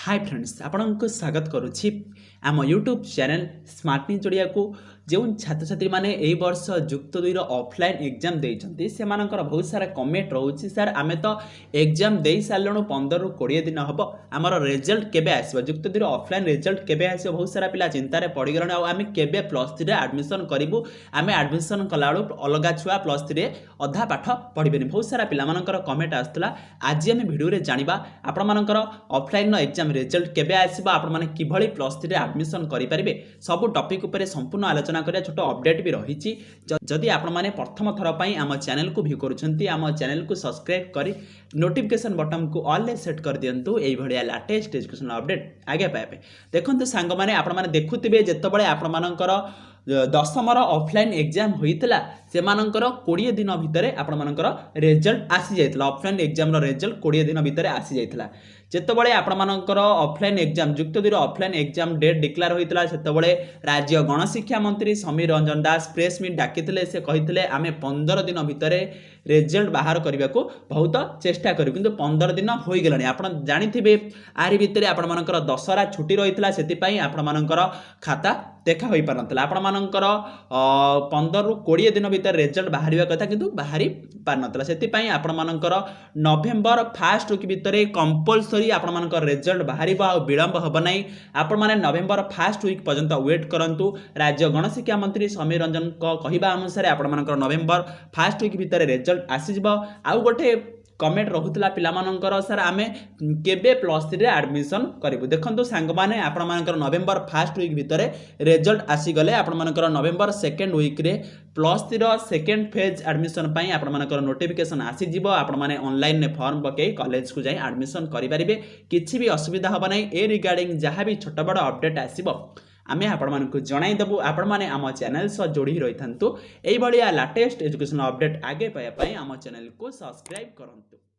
Hi friends आपको स्वागत करुच्ची आम YouTube channel smart news Odia को जो छात्र छात्री माने एई वर्ष जुक्त 2 ऑफलाइन एग्जाम देइछंती से मानकर बहुत सारा कमेंट रहउछि सर आमे तो एग्जाम देई सालणु 15 रु 20 दिन हबो हमर रिजल्ट केबे आसीबो जुक्त 2 ऑफलाइन रिजल्ट केबे आसीबो बहुत सारा पिला चिंता रे पड़ी गरण आ आमे केबे +3 रे एडमिशन करिवु आमे एडमिशन कलाळु अलगा छुआ +3 रे अधा पाठ पढिबेनी बहुत सारा पिला मानकर कमेंट आस्तला आज आमे वीडियो रे जानिबा आपण मानकर ऑफलाइन एग्जाम रिजल्ट केबे आसीबो आपण माने किभली +3 रे एडमिशन करि परिबे सब टॉपिक ऊपर संपूर्ण आलोचना करिया छोट अपडेट भी रही जदि आपण माने प्रथम थर पई आम चैनल को व्यू करूछंती आम चैनल को सब्सक्राइब करी नोटिफिकेशन बटन को ऑल ले सेट कर दियंतु एई भडिया लेटेस्ट एजुकेशन अपडेट आगे पाए देखंतु सांग माने आपण माने देखुतिबे जेतबळे आपण मानकर दशमर ऑफलाइन एग्जाम होइतला से मानकर 20 दिन भितर आपण मानकर रिजल्ट आसी जाइतला ऑफलाइन एग्जाम रो रिजल्ट 20 दिन भितर आसी जाइतला जेतबळे आपण मानकर ऑफलाइन एग्जाम जुक्त 2 ऑफलाइन एग्जाम डेट डिक्लेयर होइतला सेतबळे राज्य गणशिक्षा मंत्री समीर रंजन दास प्रेस मीट डाकिथिले से कहिथिले आमे 15 दिन भितर रिजल्ट बाहर करबा को बहुत चेष्टा करू किंतु 15 दिन होई गेलानी आपण जानिथिबे आरि भितर आपण मानकर दशहरा छुट्टी रहितला सेति पई आपण मानकर खाता देखा होई पारनतला आपण मानकर 15 रु 20 दिन भितर रिजल्ट बाहरिया कथा किंतु बाहरी पारनतला सेति पई आपण मानकर नवेम्बर फर्स्ट वीक भितर कंपलसरी आपण मानकर रिजल्ट बाहरिबा आ विलंब हबो नै आपण माने नवेम्बर फर्स्ट वीक पर्यंत वेट करंतु राज्य गणशिक्षा मंत्री समीर रंजन को कहिबा अनुसार आपण मानकर नवेम्बर फर्स्ट वीक भितर रिजल्ट आसी जिवो आ गोटे कमेंट रहुतला पिला मानकर सर आमे केबे +3 रे एडमिशन करिवु देखंतु सांग माने आपण मानकर नवेम्बर फर्स्ट वीक भितर रिजल्ट आसी गले आपण मानकर नवेम्बर सेकंड वीक रे +3 रो सेकंड फेज एडमिशन पई आपण मानकर नोटिफिकेशन आसी जिवो आपण माने ऑनलाइन ने फॉर्म पके कॉलेज को जाई एडमिशन करि परिबे किछि भी असुविधा हबो नै ए रिगार्डिंग जहां भी छोट बड़ अपडेट आसीबो आमे आपण मानकु जणाई देबु आपण माने आम चैनल सो जोड़ी रहिथंतु एई बलिया लेटेस्ट एजुकेशन अपडेट आगे पाया पई आम चैनल को सब्सक्राइब करंतु।